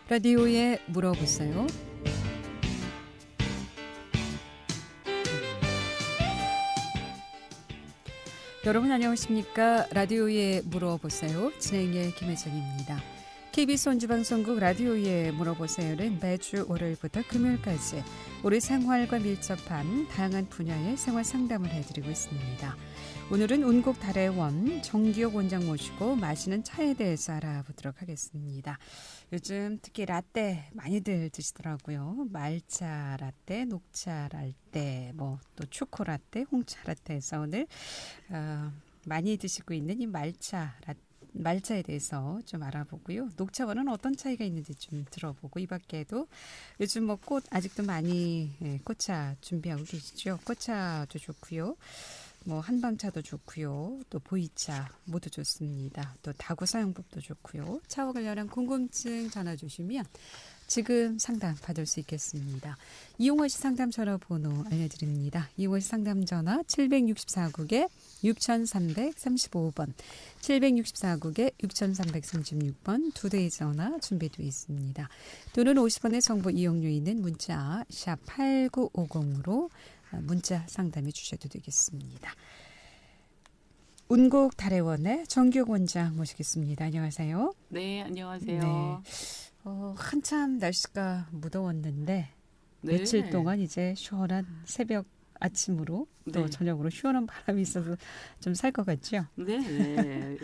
라디오에 물어보세요. 여러분 안녕하십니까? 라디오에 물어보세요. 진행의 김혜정입니다. KBS 원주방송국 라디오에 물어보세요는 매주 월요일부터 금요일까지 우리 생활과 밀접한 다양한 분야의 생활 상담을 해드리고 있습니다. 오늘은 운곡 달의 원 정기혁 원장 모시고 마시는 차에 대해서 알아보도록 하겠습니다. 요즘 특히 라떼 많이들 드시더라고요. 말차 라떼, 녹차 라떼, 또 초코 라떼, 홍차 라떼에서 오늘 많이 드시고 있는 이 말차에 대해서 좀 알아보고요. 녹차와는 어떤 차이가 있는지 좀 들어보고, 이 밖에도 요즘 꽃 아직도 많이 꽃차 준비하고 계시죠. 꽃차도 좋고요. 한방차도 좋고요. 또 보이차 모두 좋습니다. 또 다구 사용법도 좋고요. 차와 관련한 궁금증 전화 주시면 지금 상담 받을 수 있겠습니다. 이용호 씨 상담 전화번호 알려드립니다. 이용호 씨 상담 전화 764국에 6335번, 764국에 6336번 두 대의 전화 준비되어 있습니다. 또는 50원의 정보 이용료 있는 문자 샵 8950으로 문자 상담해 주셔도 되겠습니다. 운곡 달의 원의 정기혁 원장 모시겠습니다. 안녕하세요. 네, 안녕하세요. 네. 한참 날씨가 무더웠는데 며칠 동안 이제 시원한 새벽 아침으로 또 저녁으로 시원한 바람이 있어서 좀 살 것 같죠? 네.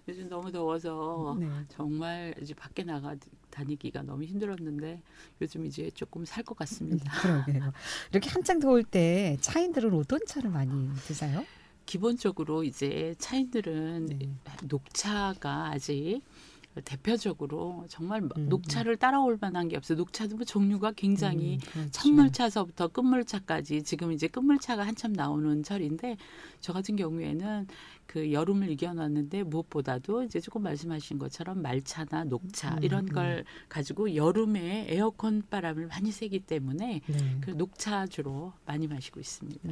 요즘 너무 더워서 네. 정말 이제 밖에 나가 다니기가 너무 힘들었는데 요즘 이제 조금 살 것 같습니다. 그러게요. 이렇게 한창 더울 때 차인들은 어떤 차를 많이 드세요? 기본적으로 이제 차인들은 녹차가 아직 대표적으로 정말 녹차를 따라올 만한 게 없어요. 녹차도 종류가 굉장히 그렇죠. 찬물차서부터 끝물차까지 지금 이제 끝물차가 한참 나오는 철인데 저 같은 경우에는 그 여름을 이겨놨는데 무엇보다도 이제 조금 말씀하신 것처럼 말차나 녹차 이런 걸 가지고 여름에 에어컨 바람을 많이 쐬기 때문에 그 녹차 주로 많이 마시고 있습니다.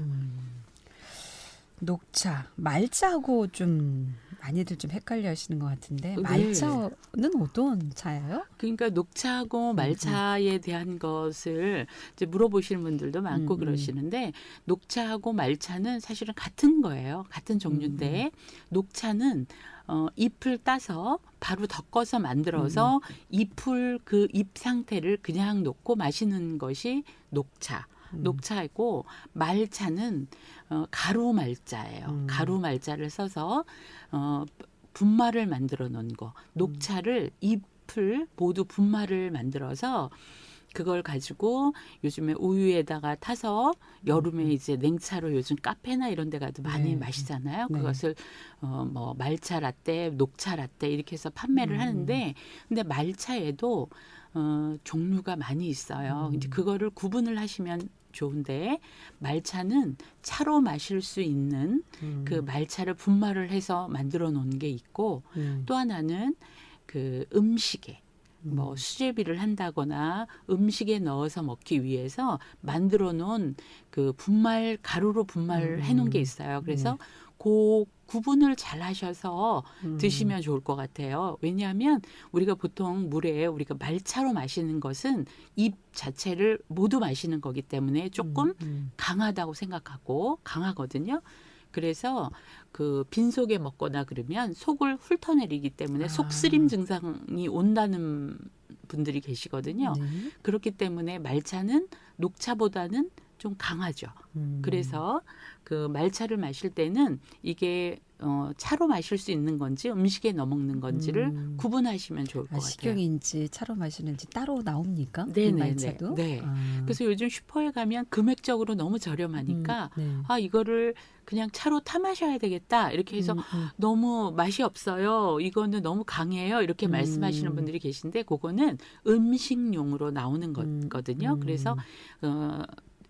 녹차, 말차하고 좀 많이들 좀 헷갈려 하시는 것 같은데 말차는 어떤 차예요? 그러니까 녹차하고 말차에 대한 것을 이제 물어보시는 분들도 많고 그러시는데 녹차하고 말차는 사실은 같은 거예요. 같은 종류인데 녹차는 잎을 따서 바로 덮어서 만들어서 잎을 그 잎 상태를 그냥 놓고 마시는 것이 녹차이고 말차는 가루 말자예요. 가루 말자를 써서 분말을 만들어 놓은 거. 녹차를 잎을 모두 분말을 만들어서 그걸 가지고 요즘에 우유에다가 타서 여름에 이제 냉차로 요즘 카페나 이런 데 가도 많이 마시잖아요. 그것을 말차 라떼, 녹차 라떼 이렇게 해서 판매를 하는데 근데 말차에도 종류가 많이 있어요. 이제 그거를 구분을 하시면 좋은데 말차는 차로 마실 수 있는 그 말차를 분말을 해서 만들어 놓은 게 있고 또 하나는 그 음식에 수제비를 한다거나 음식에 넣어서 먹기 위해서 만들어 놓은 그 가루로 분말해 놓은 게 있어요. 그래서 그 구분을 잘 하셔서 드시면 좋을 것 같아요. 왜냐하면 우리가 보통 물에 우리가 말차로 마시는 것은 잎 자체를 모두 마시는 거기 때문에 조금 강하다고 생각하고 강하거든요. 그래서 그 빈속에 먹거나 그러면 속을 훑어내리기 때문에 속쓰림 증상이 온다는 분들이 계시거든요. 그렇기 때문에 말차는 녹차보다는 좀 강하죠. 그래서 그 말차를 마실 때는 이게 차로 마실 수 있는 건지 음식에 넣어 먹는 건지를 구분하시면 좋을 것 같아요. 식용인지 차로 마시는지 따로 나옵니까? 네네네. 말차도? 네. 그래서 요즘 슈퍼에 가면 금액적으로 너무 저렴하니까 이거를 그냥 차로 타 마셔야 되겠다 이렇게 해서 너무 맛이 없어요. 이거는 너무 강해요. 이렇게 말씀하시는 분들이 계신데 그거는 음식용으로 나오는 거거든요. 그래서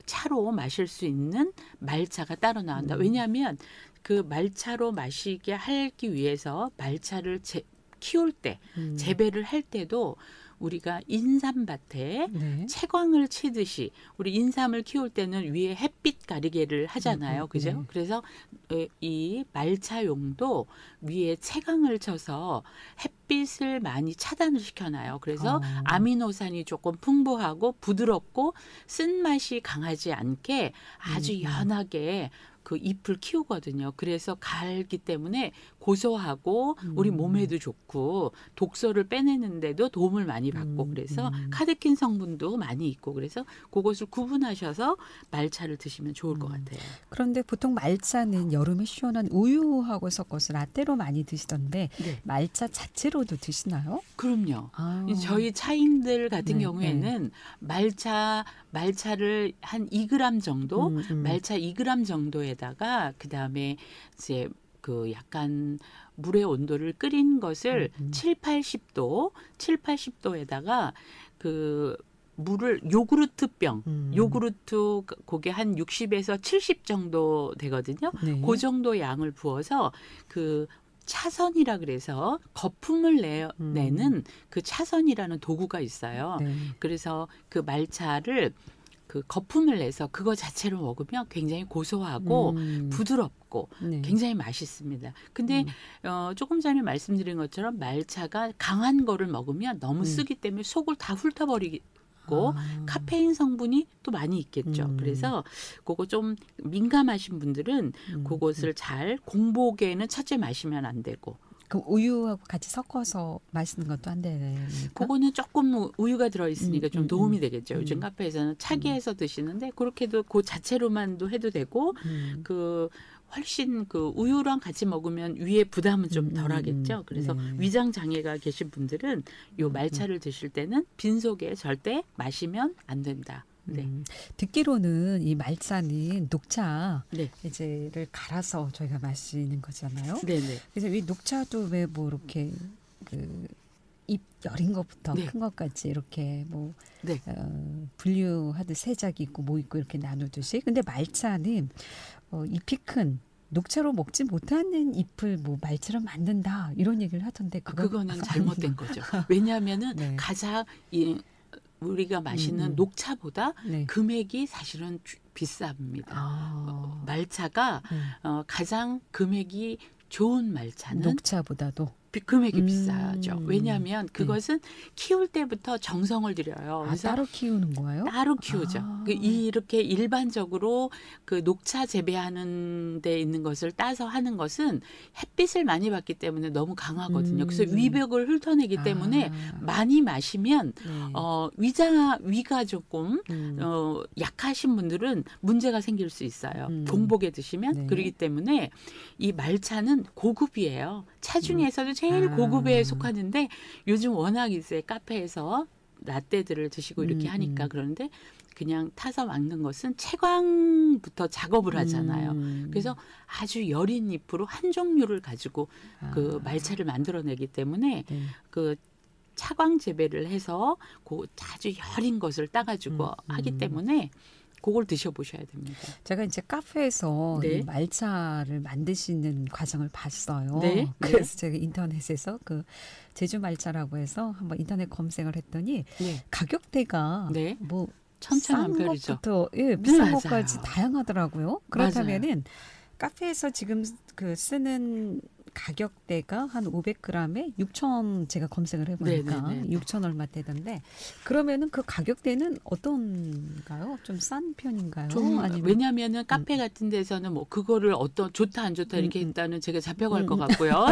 차로 마실 수 있는 말차가 따로 나온다. 왜냐하면 그 말차로 마시게 하기 위해서 말차를 키울 때 재배를 할 때도 우리가 인삼밭에 네. 채광을 치듯이 우리 인삼을 키울 때는 위에 햇빛 가리개를 하잖아요. 그죠? 네. 그래서 이 말차용도 위에 채광을 쳐서 햇빛을 많이 차단을 시켜놔요. 그래서 아미노산이 조금 풍부하고 부드럽고 쓴맛이 강하지 않게 아주 연하게 그 잎을 키우거든요. 그래서 갈기 때문에 고소하고 우리 몸에도 좋고 독소를 빼내는데도 도움을 많이 받고 그래서 카테킨 성분도 많이 있고 그래서 그것을 구분하셔서 말차를 드시면 좋을 것 같아요. 그런데 보통 말차는 여름에 시원한 우유하고 섞어서 라떼로 많이 드시던데 네. 말차 자체로도 드시나요? 그럼요. 아. 저희 차인들 같은 네, 경우에는 말차를 한 2g 정도, 말차 2g 정도에다가 그다음에 이제 그 약간 물의 온도를 끓인 것을 7, 80도에다가 그 물을 요구르트 그게 한 60에서 70 정도 되거든요. 네. 그 정도 양을 부어서 그 차선이라 그래서 거품을 내는 그 차선이라는 도구가 있어요. 네. 그래서 그 말차를 그 거품을 내서 그거 자체로 먹으면 굉장히 고소하고 부드럽고 네. 굉장히 맛있습니다. 근데 조금 전에 말씀드린 것처럼 말차가 강한 거를 먹으면 너무 쓰기 때문에 속을 다 훑어버리고 카페인 성분이 또 많이 있겠죠. 그래서 그거 좀 민감하신 분들은 그것을 잘 공복에는 첫째 마시면 안 되고 그럼 우유하고 같이 섞어서 마시는 것도 안 되니까? 그거는 조금 우유가 들어있으니까 좀 도움이 되겠죠. 요즘 카페에서는 차게 해서 드시는데 그렇게도 그 자체로만도 해도 되고 그 훨씬 그 우유랑 같이 먹으면 위에 부담은 좀 덜하겠죠. 그래서 네. 위장 장애가 계신 분들은 요 말차를 드실 때는 빈속에 절대 마시면 안 된다. 네. 듣기로는 이 말차는 녹차 네. 이제를 갈아서 저희가 마시는 거잖아요. 네네. 그래서 이 녹차도 왜 뭐 이렇게 그 잎 여린 것부터 네. 큰 것까지 이렇게 뭐 네. 분류하듯 세작이 있고 뭐 있고 이렇게 나누듯이. 근데 말차는 잎이 큰 녹차로 먹지 못하는 잎을 뭐 말차로 만든다 이런 얘기를 하던데 그거는 잘못된 거죠. 왜냐하면은 네. 가장 우리가 마시는 녹차보다 네. 금액이 사실은 비쌉니다. 말차가 가장 금액이 좋은 말차는 녹차보다도 금액이 비싸죠. 왜냐하면 그것은 키울 때부터 정성을 들여요. 그래서 따로 키우는 거예요? 따로 키우죠. 이렇게 일반적으로 그 녹차 재배하는 데 있는 것을 따서 하는 것은 햇빛을 많이 받기 때문에 너무 강하거든요. 그래서 위벽을 훑어내기 때문에 많이 마시면 위가 조금 약하신 분들은 문제가 생길 수 있어요. 공복에 드시면. 네. 그렇기 때문에 이 말차는 고급이에요. 차 중에서도 제일 고급에 속하는데 요즘 워낙 이제 카페에서 라떼들을 드시고 이렇게 하니까 그런데 그냥 타서 먹는 것은 채광부터 작업을 하잖아요. 그래서 아주 여린 잎으로 한 종류를 가지고 그 말차를 만들어내기 때문에 그 차광 재배를 해서 그 아주 여린 것을 따가지고 하기 때문에 그걸 드셔보셔야 됩니다. 제가 이제 카페에서 네. 이 말차를 만드시는 과정을 봤어요. 네. 그래서 제가 인터넷에서 그 제주 말차라고 해서 한번 인터넷 검색을 했더니 네. 가격대가 네. 뭐 천차만별이죠. 싼 것부터 비싼 맞아요. 것까지 다양하더라고요. 그렇다면은 카페에서 지금 그 쓰는 가격대가 한 500g에 6천 제가 검색을 해보니까 네네네. 6천 얼마 되던데 그러면은 그 가격대는 어떤가요? 좀 싼 편인가요? 아니면 왜냐하면은 카페 같은 데서는 뭐 그거를 어떤 좋다 안 좋다 이렇게 했다는 제가 잡혀갈 것 같고요.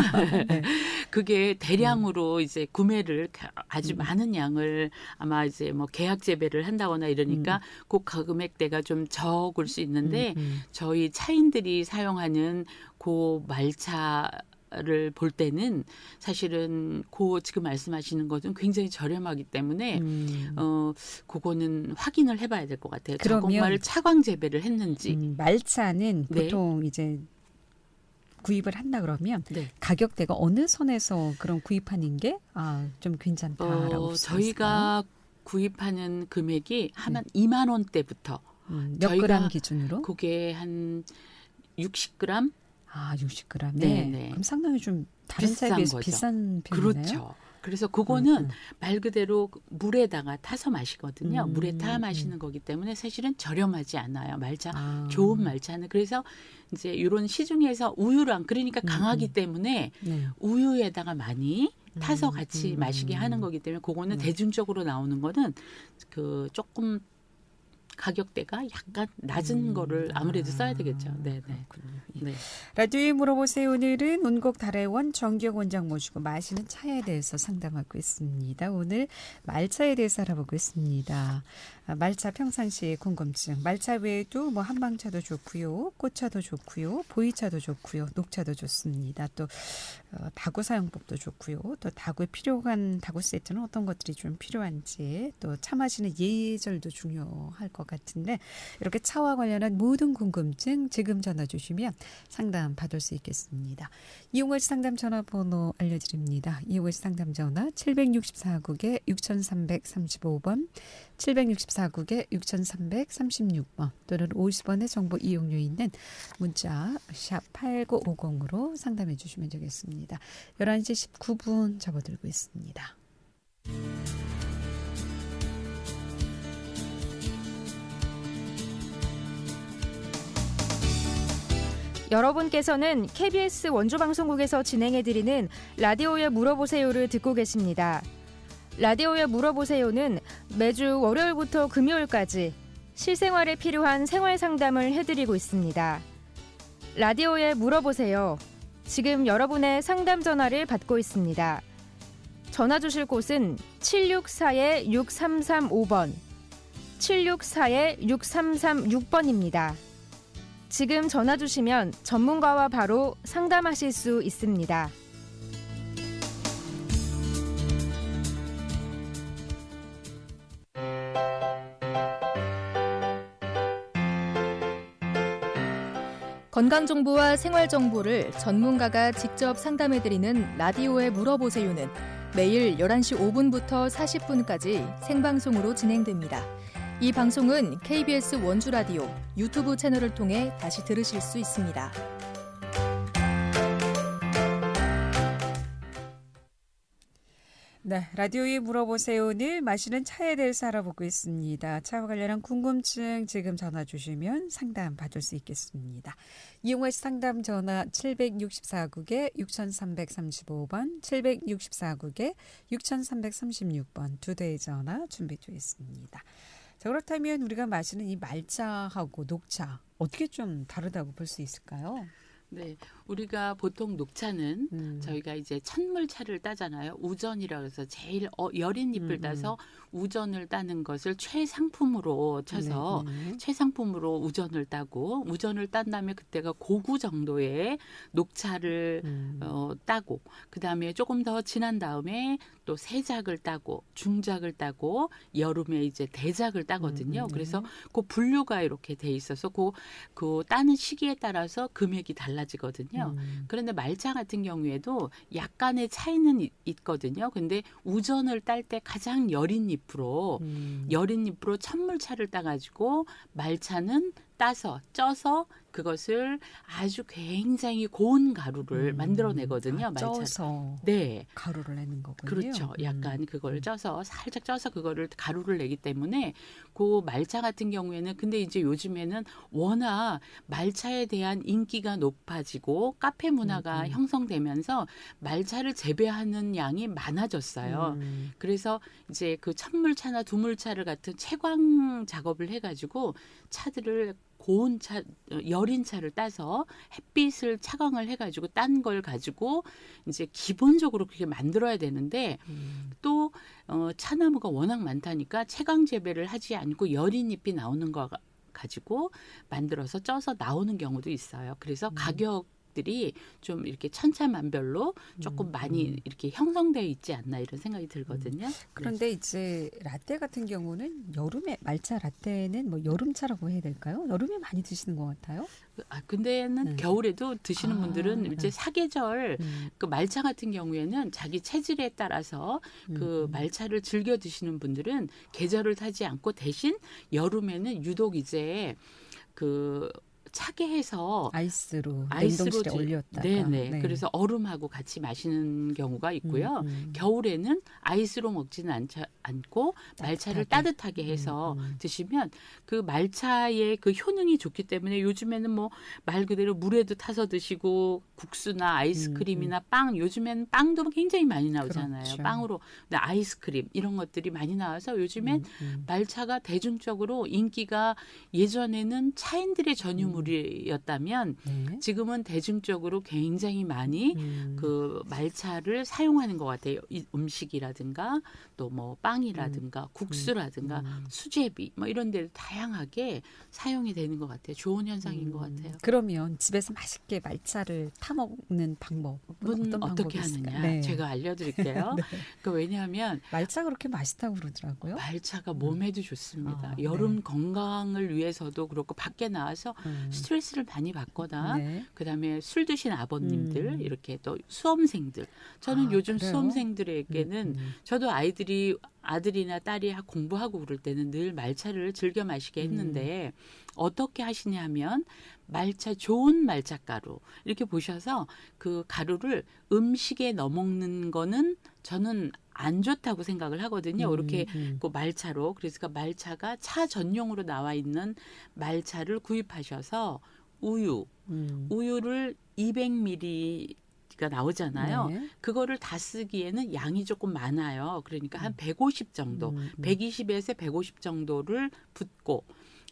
네. 그게 대량으로 이제 구매를 아주 많은 양을 아마 이제 뭐 계약 재배를 한다거나 이러니까 그 가금액대가 좀 적을 수 있는데 저희 차인들이 사용하는 그 말차를 볼 때는 사실은 그 지금 말씀하시는 것은 굉장히 저렴하기 때문에 그거는 확인을 해봐야 될 것 같아요. 정말 차광 재배를 했는지. 말차는 네. 보통 이제 구입을 한다 그러면 네. 가격대가 어느 선에서 그런 구입하는 게 좀 괜찮다라고 저희가 구입하는 금액이 한 2만 원대부터 몇 그램 기준으로? 그게 한 60g 아, 60g. 네, 네. 네. 그럼 상당히 좀 다른 차에 비싼 비해서 거죠. 비싼 편이네요. 그렇죠. 그래서 그거는 말 그대로 물에다가 타서 마시거든요. 물에 타 마시는 거기 때문에 사실은 저렴하지 않아요. 말차, 좋은 말차는. 그래서 이제 이런 시중에서 우유랑 그러니까 강하기 때문에 네. 우유에다가 많이 타서 같이 마시게 하는 거기 때문에 그거는 대중적으로 나오는 거는 그 조금 가격대가 약간 낮은 거를 아무래도 써야 되겠죠. 네, 네. 그렇군요. 예. 네. 라디오에 물어보세요. 오늘은 운곡 달해원 정기혁 원장 모시고 마시는 차에 대해서 상담하고 있습니다. 오늘 말차에 대해서 알아보고 있습니다. 말차 평상시에 궁금증. 말차 외에도 뭐 한방차도 좋고요. 꽃차도 좋고요. 보이차도 좋고요. 녹차도 좋습니다. 또 다구 사용법도 좋고요. 또 다구에 필요한 다구 세트는 어떤 것들이 좀 필요한지 또 차 마시는 예절도 중요할 것 같은데 이렇게 차와 관련한 모든 궁금증 지금 전화 주시면 상담 받을 수 있겠습니다. 이용월 상담 전화번호 알려드립니다. 이용월 상담 전화 764국에 6335번 764국에 6336번 또는 50원의 정보 이용료 있는 문자 샵 8950으로 상담해 주시면 되겠습니다. 11시 19분 접어들고 있습니다. 여러분께서는 KBS 원주방송국에서 진행해드리는 라디오에 물어보세요를 듣고 계십니다. 라디오에 물어보세요는 매주 월요일부터 금요일까지 실생활에 필요한 생활 상담을 해드리고 있습니다. 라디오에 물어보세요. 지금 여러분의 상담 전화를 받고 있습니다. 전화 주실 곳은 764-6335번, 764-6336번입니다. 지금 전화 주시면 전문가와 바로 상담하실 수 있습니다. 건강정보와 생활정보를 전문가가 직접 상담해드리는 라디오에 물어보세요는 매일 11시 5분부터 40분까지 생방송으로 진행됩니다. 이 방송은 KBS 원주라디오 유튜브 채널을 통해 다시 들으실 수 있습니다. 네, 라디오에 물어보세요. 오늘 마시는 차에 대해서 알아보고 있습니다. 차와 관련한 궁금증 지금 전화 주시면 상담 받을 수 있겠습니다. 이용할 상담 전화 764국에 6335번, 764국에 6336번 두 대의 전화 준비되어 있습니다. 자, 그렇다면 우리가 마시는 이 말차하고 녹차 어떻게 좀 다르다고 볼 수 있을까요? 네, 우리가 보통 녹차는 저희가 이제 찬물차를 따잖아요. 우전이라고 해서 제일 여린 잎을 따서 우전을 따는 것을 최상품으로 쳐서 최상품으로 우전을 따고 우전을 딴 다음에 그때가 고구 정도의 녹차를 따고 그다음에 조금 더 지난 다음에 또 세작을 따고 중작을 따고 여름에 이제 대작을 따거든요. 그래서 그 분류가 이렇게 돼 있어서 그 따는 시기에 따라서 금액이 달라지거든요. 그런데 말차 같은 경우에도 약간의 차이는 있거든요. 근데 우전을 딸 때 가장 여린 잎으로 찬물차를 따가지고 말차는 따서 쪄서 그것을 아주 굉장히 고운 가루를 만들어내거든요. 말차. 쪄서 네. 가루를 내는 거군요. 그렇죠. 약간 그걸 쪄서 살짝 쪄서 그거를 가루를 내기 때문에 그 말차 같은 경우에는 근데 이제 요즘에는 워낙 말차에 대한 인기가 높아지고 카페 문화가 형성되면서 말차를 재배하는 양이 많아졌어요. 그래서 이제 그 찬물차나 두물차를 같은 채광 작업을 해가지고 차들을 고운 차, 여린 차를 따서 햇빛을 차광을 해가지고 딴 걸 가지고 이제 기본적으로 그렇게 만들어야 되는데 또 차나무가 워낙 많다니까 채광 재배를 하지 않고 여린 잎이 나오는 거 가지고 만들어서 쪄서 나오는 경우도 있어요. 그래서 가격들이 좀 이렇게 천차만별로 조금 많이 이렇게 형성되어 있지 않나 이런 생각이 들거든요. 그런데 이제 라떼 같은 경우는 여름에 말차 라떼는 뭐 여름차라고 해야 될까요? 여름에 많이 드시는 것 같아요. 근데는 겨울에도 드시는 분들은 이제 사계절 그 말차 같은 경우에는 자기 체질에 따라서 그 말차를 즐겨 드시는 분들은 계절을 타지 않고 대신 여름에는 유독 이제 그 차게 해서 아이스로 아이스로 냉동실에 올렸다가. 네네. 네. 그래서 얼음하고 같이 마시는 경우가 있고요. 겨울에는 아이스로 먹지는 않고 말차를 따뜻하게 해서 드시면 그 말차의 그 효능이 좋기 때문에 요즘에는 뭐 말 그대로 물에도 타서 드시고 국수나 아이스크림이나 빵, 요즘에는 빵도 굉장히 많이 나오잖아요. 그렇죠. 빵으로. 근데 아이스크림 이런 것들이 많이 나와서 요즘엔 말차가 대중적으로 인기가, 예전에는 차인들의 전유물이었다면 네. 지금은 대중적으로 굉장히 많이 그 말차를 사용하는 것 같아요. 이 음식이라든가 또 뭐 빵이라든가 국수라든가 수제비 뭐 이런 데 다양하게 사용이 되는 것 같아요. 좋은 현상인 것 같아요. 그러면 집에서 맛있게 말차를 타 먹는 방법은 어떤 어떻게 방법이 있을까요? 하느냐? 네. 제가 알려드릴게요. 네. 그 왜냐하면 말차 그렇게 맛있다고 그러더라고요. 말차가 몸에도 좋습니다. 아, 여름 네. 건강을 위해서도 그렇고 밖에 나와서 스트레스를 많이 받거나 네. 그다음에 술 드신 아버님들 이렇게 또 수험생들, 저는 요즘 그래요? 수험생들에게는 저도 아들이나 딸이 공부하고 그럴 때는 늘 말차를 즐겨 마시게 했는데 어떻게 하시냐면 말차, 좋은 말차 가루 이렇게 보셔서 그 가루를 음식에 넣어 먹는 거는 저는 안 좋다고 생각을 하거든요. 이렇게 그 말차로, 그래서 말차가 차 전용으로 나와 있는 말차를 구입하셔서 우유를 200ml가 나오잖아요. 네. 그거를 다 쓰기에는 양이 조금 많아요. 그러니까 한 150 정도, 120에서 150 정도를 붓고,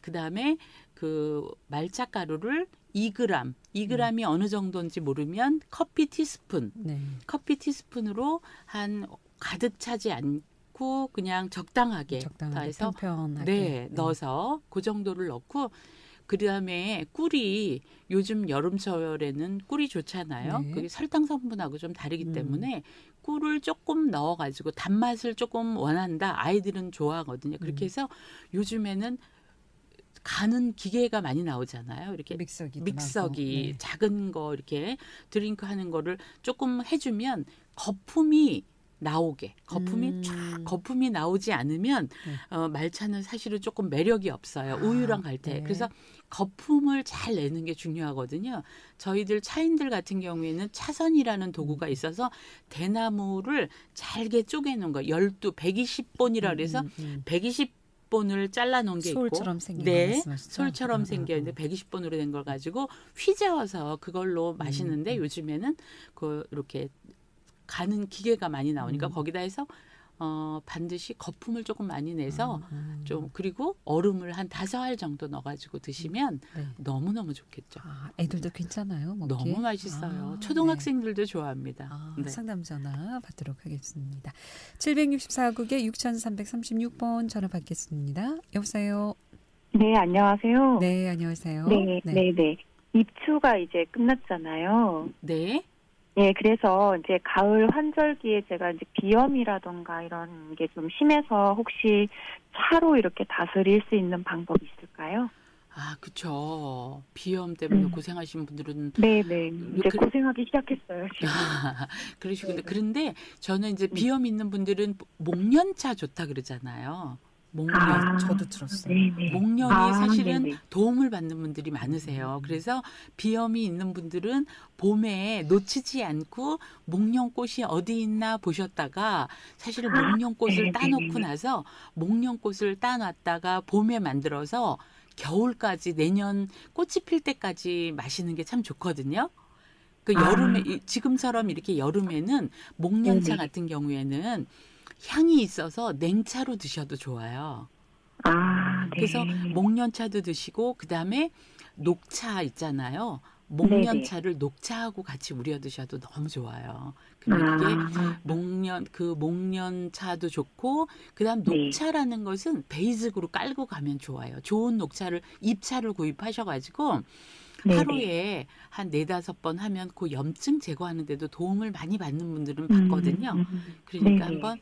그 다음에 그 말차 가루를 2g이 어느 정도인지 모르면 커피 티스푼, 네. 커피 티스푼으로 한 가득 차지 않고 그냥 적당하게 적당하게 해서 편편하게. 넣어서 그 정도를 넣고, 그다음에 꿀이, 요즘 여름철에는 꿀이 좋잖아요. 네. 그게 설탕 성분하고 좀 다르기 때문에 꿀을 조금 넣어가지고 단맛을 조금 원한다. 아이들은 좋아하거든요. 그렇게 해서 요즘에는 가는 기계가 많이 나오잖아요. 이렇게 믹서기 네. 작은 거 이렇게 드링크 하는 거를 조금 해주면 거품이 나오게, 거품이 나오지 않으면 말차는 사실은 조금 매력이 없어요. 우유랑 갈 때. 네. 그래서 거품을 잘 내는 게 중요하거든요. 저희들 차인들 같은 경우에는 차선이라는 도구가 있어서 대나무를 잘게 쪼개놓은 거, 120본이라 그래서 120본을 잘라 놓은 게 있고, 솔처럼 생긴 거 말씀하시죠? 솔처럼 생겼는데 120본으로 된 걸 가지고 휘저어서 그걸로 마시는데 요즘에는 이렇게 가는 기계가 많이 나오니까 거기다 해서 반드시 거품을 조금 많이 내서 좀, 그리고 얼음을 한 5알 정도 넣어가지고 드시면 네. 너무너무 좋겠죠. 애들도 괜찮아요? 먹기에? 너무 맛있어요. 네. 초등학생들도 좋아합니다. 네. 상담 전화 받도록 하겠습니다. 764국에 6336번 전화 받겠습니다. 여보세요? 네, 안녕하세요. 네, 안녕하세요. 네. 입추가 이제 끝났잖아요. 네. 예, 그래서 이제 가을 환절기에 제가 이제 비염이라던가 이런 게 좀 심해서 혹시 차로 이렇게 다스릴 수 있는 방법이 있을까요? 그쵸. 비염 때문에 고생하시는 분들은. 네네. 이제 고생하기 시작했어요, 지금. 그러시군요. 그런데 저는 이제 비염 있는 분들은 목련차 좋다 그러잖아요. 목련. 저도 들었어요. 네네. 목련이 사실은 네네. 도움을 받는 분들이 많으세요. 그래서 비염이 있는 분들은 봄에 놓치지 않고 목련꽃이 어디 있나 보셨다가, 사실은 목련꽃을 따놓고 나서 목련꽃을 따놨다가 봄에 만들어서 겨울까지, 내년 꽃이 필 때까지 마시는 게 참 좋거든요. 그 여름에, 지금처럼 이렇게 여름에는 목련차 네네. 같은 경우에는 향이 있어서 냉차로 드셔도 좋아요. 네. 그래서 목련차도 드시고, 그다음에 녹차 있잖아요. 목련차를 녹차하고 같이 우려 드셔도 너무 좋아요. 그러면 이게 목련차도 좋고, 그다음 녹차라는 것은 베이직으로 깔고 가면 좋아요. 좋은 녹차를, 잎차를 구입하셔가지고 하루에 한 4-5번 하면 그 염증 제거하는 데도 도움을 많이 받는 분들은 봤거든요. 그러니까 한번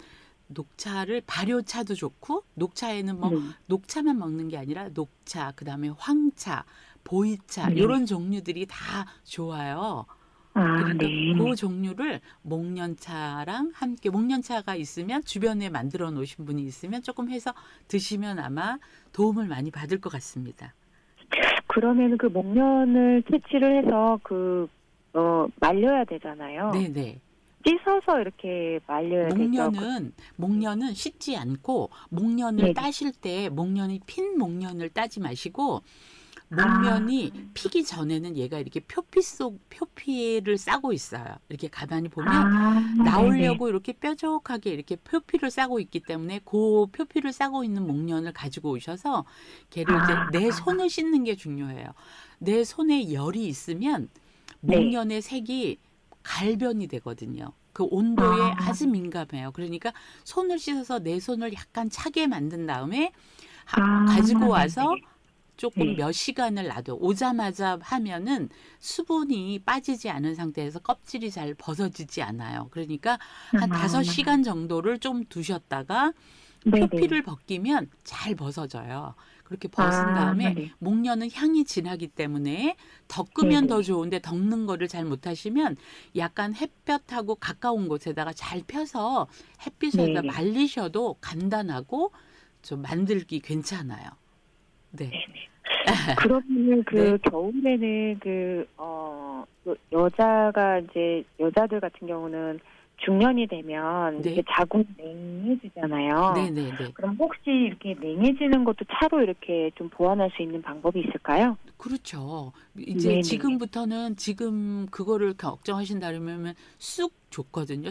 녹차를, 발효차도 좋고, 녹차에는 뭐 녹차만 먹는 게 아니라 녹차, 그다음에 황차, 보이차 이런 종류들이 다 좋아요. 그러니까 그 종류를 목련차랑 함께, 목련차가 있으면 주변에 만들어 놓으신 분이 있으면 조금 해서 드시면 아마 도움을 많이 받을 것 같습니다. 그러면 그 목련을 채취를 해서 말려야 되잖아요. 네네. 씻어서 이렇게 말려야 되죠. 목련은 씻지 않고 목련을 네네. 따실 때 목련이 핀 목련을 따지 마시고 목련이 피기 전에는 얘가 이렇게 표피를 싸고 있어요. 이렇게 가만히 보면 나오려고 이렇게 뾰족하게 이렇게 표피를 싸고 있기 때문에 그 표피를 싸고 있는 목련을 가지고 오셔서 걔를 이제 내 손을 씻는 게 중요해요. 내 손에 열이 있으면 목련의 색이 갈변이 되거든요. 그 온도에 아주 민감해요. 그러니까 손을 씻어서 내 손을 약간 차게 만든 다음에 가지고 와서 조금 몇 시간을 놔둬. 오자마자 하면은 수분이 빠지지 않은 상태에서 껍질이 잘 벗어지지 않아요. 그러니까 한 5시간 정도를 좀 두셨다가 표피를 벗기면 잘 벗어져요. 그렇게 벗은 다음에 목련은 향이 진하기 때문에 덮으면 더 좋은데 덮는 거를 잘 못하시면 약간 햇볕하고 가까운 곳에다가 잘 펴서 햇빛에다 말리셔도 간단하고 좀 만들기 괜찮아요. 네. 그러면 겨울에는 여자들 같은 경우는 중년이 되면 이렇게 자궁이 냉해지잖아요. 네네네. 그럼 혹시 이렇게 냉해지는 것도 차로 이렇게 좀 보완할 수 있는 방법이 있을까요? 그렇죠. 이제 지금부터는 지금 그거를 걱정하신다면 쑥 좋거든요.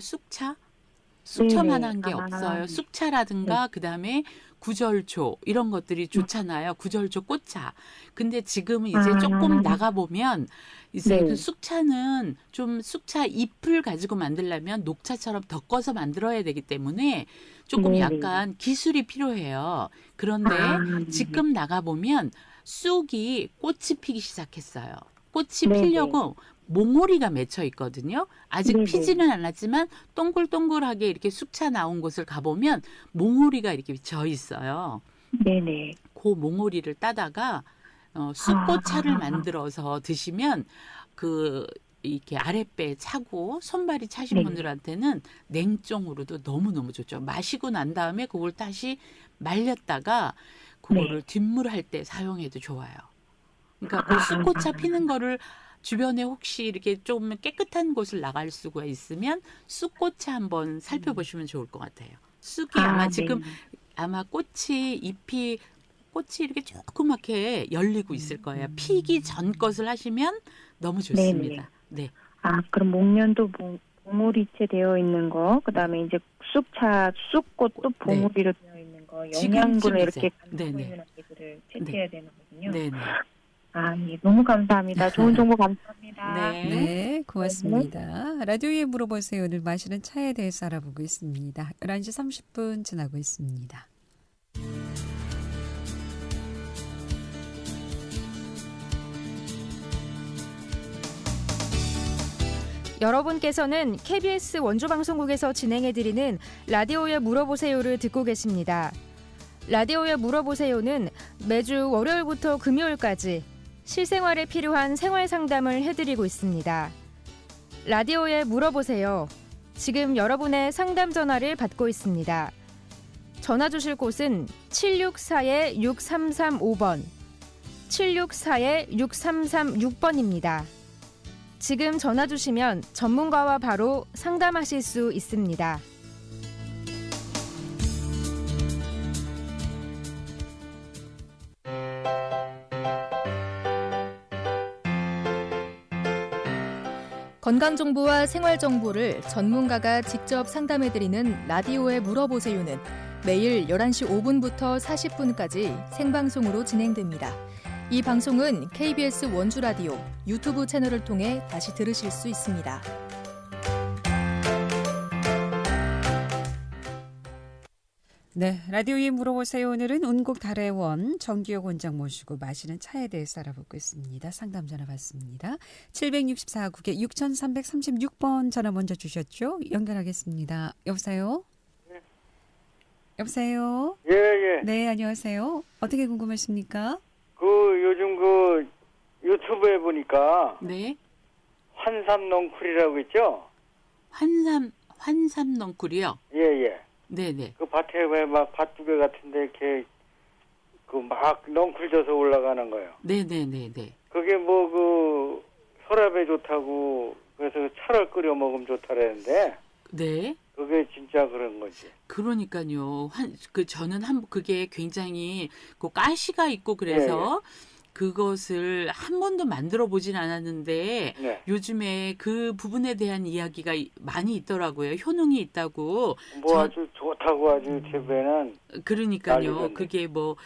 쑥차만한 게 없어요. 쑥차라든가 그다음에 구절초 이런 것들이 좋잖아요. 구절초 꽃차. 근데 지금은 이제 조금 나가보면 이제 그 쑥차는 좀 쑥차 잎을 가지고 만들려면 녹차처럼 덮어서 만들어야 되기 때문에 조금 약간 기술이 필요해요. 그런데 지금 나가보면 쑥이 꽃이 피기 시작했어요. 꽃이 피려고 몽오리가 맺혀 있거든요. 아직 피지는 않았지만 동글동글하게 이렇게 쑥차 나온 곳을 가보면 몽오리가 이렇게 져 있어요. 네네. 그 몽오리를 따다가 쑥꽃차를 만들어서 드시면 이렇게 아랫배에 차고 손발이 차신 분들한테는 냉종으로도 너무너무 좋죠. 마시고 난 다음에 그걸 다시 말렸다가 그거를 뒷물할 때 사용해도 좋아요. 그러니까 그 쑥꽃차 피는 거를 주변에 혹시 이렇게 좀 깨끗한 곳을 나갈 수가 있으면 쑥꽃차 한번 살펴보시면 좋을 것 같아요. 쑥이 아마 잎이 꽃이 이렇게 조그맣게 열리고 있을 거예요. 피기 전 것을 하시면 너무 좋습니다. 네. 그럼 목련도 봉우리채 되어 있는 거, 그다음에 이제 쑥꽃도 봉우리로 되어 있는 거, 영양분을 이렇게 담고 있는 아이들을 채취해야 되는 거군요. 네네. 너무 감사합니다. 좋은 정보 감사합니다. 네, 고맙습니다. 라디오에 물어보세요. 오늘 마시는 차에 대해서 알아보고 있습니다. 11시 30분 지나고 있습니다. 여러분께서는 KBS 원주방송국에서 진행해드리는 라디오에 물어보세요를 듣고 계십니다. 라디오에 물어보세요는 매주 월요일부터 금요일까지 실생활에 필요한 생활 상담을 해드리고 있습니다. 라디오에 물어보세요. 지금 여러분의 상담 전화를 받고 있습니다. 전화 주실 곳은 764-6335번, 764-6336번입니다. 지금 전화 주시면 전문가와 바로 상담하실 수 있습니다. 건강정보와 생활정보를 전문가가 직접 상담해드리는 라디오에 물어보세요는 매일 11시 5분부터 40분까지 생방송으로 진행됩니다. 이 방송은 KBS 원주라디오 유튜브 채널을 통해 다시 들으실 수 있습니다. 네, 라디오에 물어보세요. 오늘은 운곡 달의 원 정기혁 원장 모시고 마시는 차에 대해서 알아보고 있습니다. 상담 전화 받습니다. 764국에 6336번 전화 먼저 주셨죠? 연결하겠습니다. 여보세요? 네. 여보세요? 예. 네, 안녕하세요. 어떻게 궁금하십니까? 요즘 유튜브에 보니까 네. 환삼넝쿨이라고 있죠? 환삼넝쿨이요? 예. 네네. 그 밭에 왜 막 밭두개 같은데 이렇게 그 막 넝쿨져서 올라가는 거요. 네네네네. 그게 뭐 그 혈압에 좋다고 그래서 차를 끓여 먹으면 좋다라는데 네. 그게 진짜 그런 거지. 그러니까요. 저는 그게 굉장히 그 가시가 있고 그래서 그것을 한 번도 만들어 보진 않았는데 네. 요즘에 그 부분에 대한 이야기가 많이 있더라고요. 효능이 있다고. 뭐 아주 좋다고 아주 제 배는 그러니까요. 난리던데. 그게 뭐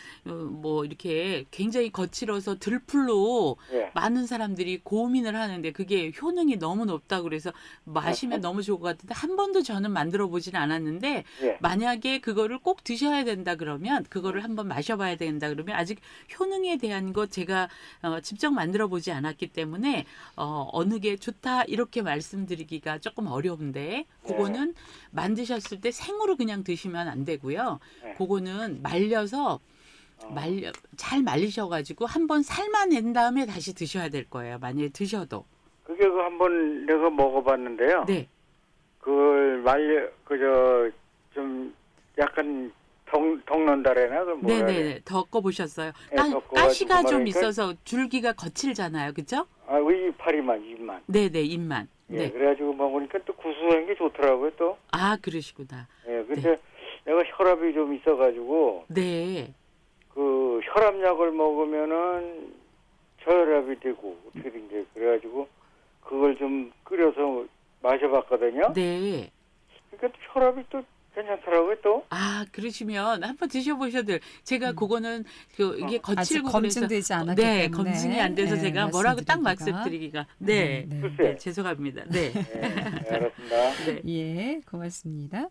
이렇게 굉장히 거칠어서 들풀로 예. 많은 사람들이 고민을 하는데 그게 효능이 너무 높다고 그래서 마시면 너무 좋을 것 같은데 한 번도 저는 만들어 보진 않았는데 예. 만약에 그거를 꼭 드셔야 된다 그러면 그거를 한번 마셔봐야 된다 그러면 아직 효능에 대한 것 제가 직접 만들어 보지 않았기 때문에 어느 게 좋다 이렇게 말씀드리기가 조금 어려운데 그거는 만드셨을 때 생으로 그냥 드시면 안 되고요. 네. 그거는 말려서 잘 말리셔가지고 한번 삶아낸 다음에 다시 드셔야 될 거예요. 만약에 드셔도. 그게 그 한번 내가 먹어봤는데요. 네. 그걸 좀 약간 덕는다래나 그 뭐라 그래. 네네. 덮어 보셨어요. 네, 덮어가지고 가시가 좀 그러니까- 있어서 줄기가 거칠잖아요. 그죠? 아, 이파리만 입만. 네네. 입만. 예, 네. 그래가지고 먹으니까 또 구수한 게 좋더라고요 또. 아, 그러시구나. 예, 근데 내가 혈압이 좀 있어가지고 네. 그 혈압약을 먹으면은 저혈압이 되고 어떻게 된 게 그래가지고 그걸 좀 끓여서 마셔봤거든요. 네. 그러니까 또 혈압이 또 괜찮더라고요 또. 아, 그러시면 한번 드셔보셔도 돼요. 제가 그거는 이게 아직 거칠고 검증되지 그래서 않았기 네, 때문에 검증이 안 돼서 네, 제가 뭐라고 딱 말씀드리기가. 말씀드리기가 네. 네. 글쎄. 네, 죄송합니다. 네. 네, 알았습니다. 네. 예, 고맙습니다.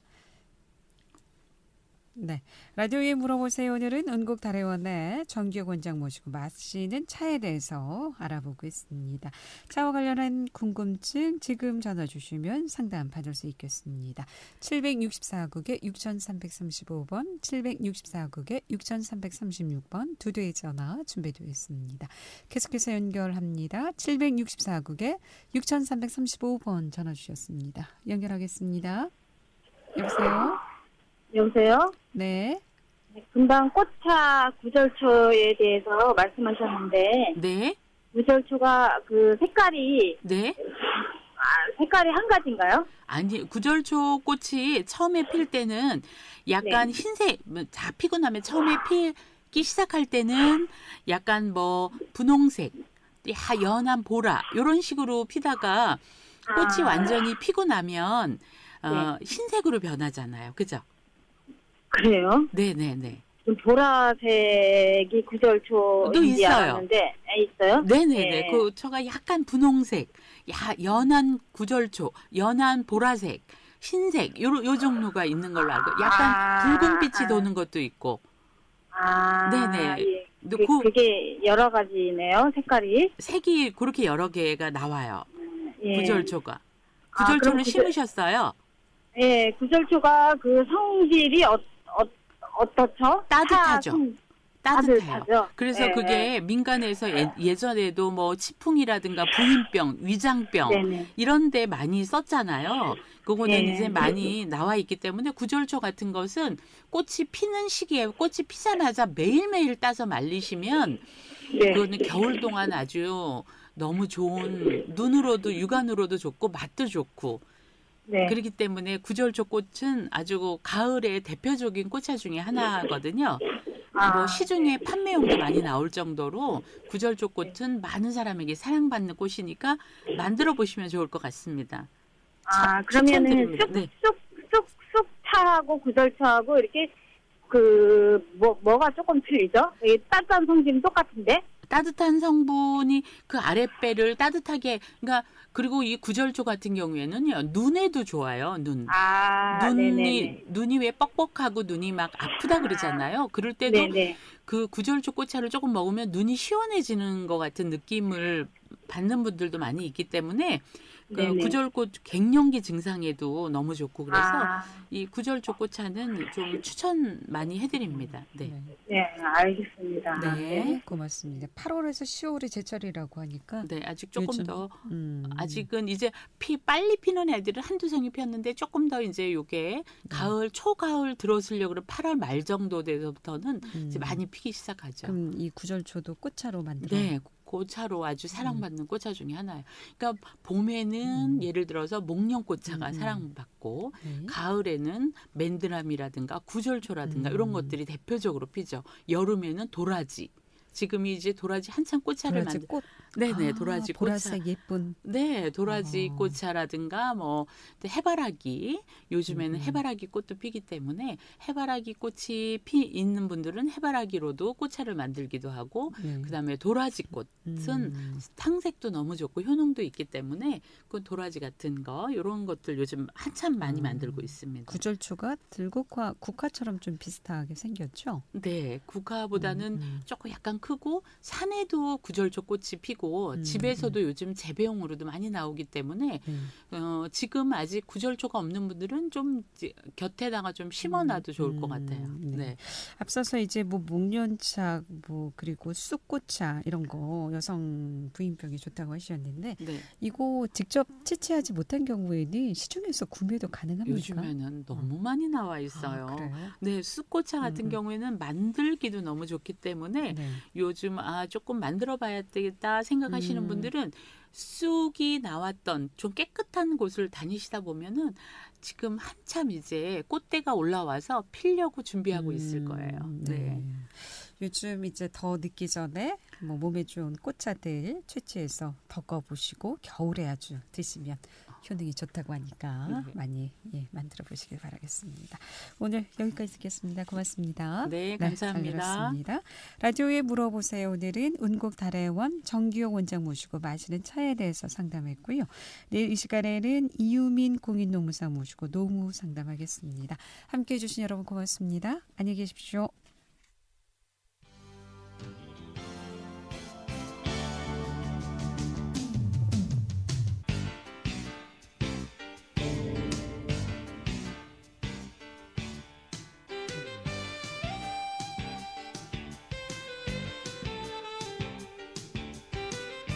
네, 라디오에 물어보세요. 오늘은 은곡 다래원의 정기혁 원장 모시고 마시는 차에 대해서 알아보고 있습니다. 차와 관련한 궁금증 지금 전화 주시면 상담 받을 수 있겠습니다. 764국에 6335번, 764국에 6336번 두 대의 전화 준비되어 있습니다. 계속해서 연결합니다. 764국에 6335번 전화 주셨습니다. 연결하겠습니다. 여보세요? 여보세요? 네. 금방 꽃차 구절초에 대해서 말씀하셨는데 네. 구절초가 그 색깔이 네. 색깔이 한 가지인가요? 아니, 구절초 꽃이 처음에 필 때는 약간 흰색, 다 피고 나면 처음에 피기 시작할 때는 약간 뭐 분홍색, 연한 보라 이런 식으로 피다가 꽃이 완전히 피고 나면 흰색으로 변하잖아요. 그죠? 그래요? 네네네. 보라색이 구절초인지 있어요. 알았는데 있어요? 네네네. 네. 그 초가 약간 분홍색, 연한 구절초, 연한 보라색, 흰색 요 종류가 있는 걸로 알고 약간 붉은빛이 도는 것도 있고. 네네. 예. 근데 그게 여러 가지네요, 색깔이. 색이 그렇게 여러 개가 나와요. 예. 구절초가. 그럼 구절초를 심으셨어요? 예, 구절초가 그 성질이 어떻죠? 따뜻하죠. 따뜻해요. 그래서 예, 그게 민간에서 예전에도 뭐 치풍이라든가 부인병, 위장병 네네. 이런 데 많이 썼잖아요. 그거는 네. 이제 많이 나와 있기 때문에 구절초 같은 것은 꽃이 피는 시기에 꽃이 피자마자 매일매일 따서 말리시면 네. 그거는 겨울 동안 아주 너무 좋은 눈으로도 육안으로도 좋고 맛도 좋고 네. 그렇기 때문에 구절초 꽃은 아주 가을의 대표적인 꽃차 중에 하나거든요. 뭐 시중에 판매용도 많이 나올 정도로 구절초 꽃은 많은 사람에게 사랑받는 꽃이니까 만들어 보시면 좋을 것 같습니다. 그러면은 추천드립니다. 네. 쑥차하고 구절초하고 이렇게 뭐가 조금 틀리죠? 따뜻한 성질은 똑같은데? 따뜻한 성분이 그 아랫배를 따뜻하게 그러니까 그리고 이 구절초 같은 경우에는요 눈에도 좋아요. 네네네. 눈이 왜 뻑뻑하고 눈이 막 아프다 그러잖아요. 그럴 때도 네네. 그 구절초 꽃차를 조금 먹으면 눈이 시원해지는 것 같은 느낌을 받는 분들도 많이 있기 때문에 그 네네. 구절꽃 갱년기 증상에도 너무 좋고 그래서 아, 이 구절초꽃차는 좀 추천 많이 해드립니다. 네. 네, 알겠습니다. 네, 고맙습니다. 8월에서 10월이 제철이라고 하니까 네, 아직 조금 요즘, 더 음, 아직은 이제 빨리 피는 애들은 한두 송이 폈는데 조금 더 이제 요게 가을 초가을 들어서려고 그러면 8월 말 정도 돼서부터는 이제 많이 피기 시작하죠. 그럼 이 구절초도 꽃차로 만들어. 네. 꽃차로 아주 사랑받는 꽃차 중에 하나예요. 그러니까 봄에는 예를 들어서 목련꽃차가 사랑받고 네. 가을에는 맨드람이라든가 구절초라든가 이런 것들이 대표적으로 피죠. 여름에는 도라지. 지금이 이제 도라지 한창 꽃차를 도라지 꽃. 네네, 도라지 꽃차. 보라색 예쁜. 네, 도라지 꽃차라든가 뭐 해바라기. 요즘에는 해바라기 꽃도 피기 때문에 해바라기 꽃이 있는 분들은 해바라기로도 꽃차를 만들기도 하고 그다음에 도라지 꽃은 탕색도 너무 좋고 효능도 있기 때문에 그 도라지 같은 거 이런 것들 요즘 한참 많이 만들고 있습니다. 구절초가 들국화, 국화처럼 좀 비슷하게 생겼죠? 네, 국화보다는 조금 약간 크고 산에도 구절초 꽃이 피고 집에서도 요즘 재배용으로도 많이 나오기 때문에 지금 아직 구절초가 없는 분들은 좀 곁에다가 좀 심어놔도 좋을 것 같아요. 네. 앞서서 이제 뭐 목련차, 뭐 그리고 쑥꽃차 이런 거 여성 부인병이 좋다고 하셨는데 네. 이거 직접 채취하지 못한 경우에는 시중에서 구매도 가능합니까? 요즘에는 너무 많이 나와 있어요. 아, 그래요? 네, 쑥꽃차 같은 경우에는 만들기도 너무 좋기 때문에 네. 요즘 조금 만들어봐야 되겠다 생각하시는 분들은 쑥이 나왔던 좀 깨끗한 곳을 다니시다 보면은 지금 한참 이제 꽃대가 올라와서 피려고 준비하고 있을 거예요. 네. 요즘 이제 더 늦기 전에 뭐 몸에 좋은 꽃차들 채취해서 덮어보시고 겨울에 아주 드시면 효능이 좋다고 하니까 많이 만들어 보시길 바라겠습니다. 오늘 여기까지 듣겠습니다. 고맙습니다. 네, 감사합니다. 잘 들었습니다. 라디오에 물어보세요. 오늘은 운곡 달해원 정규용 원장 모시고 마시는 차에 대해서 상담했고요. 내일 이 시간에는 이유민 공인노무사 모시고 노무 상담하겠습니다. 함께해 주신 여러분 고맙습니다. 안녕히 계십시오.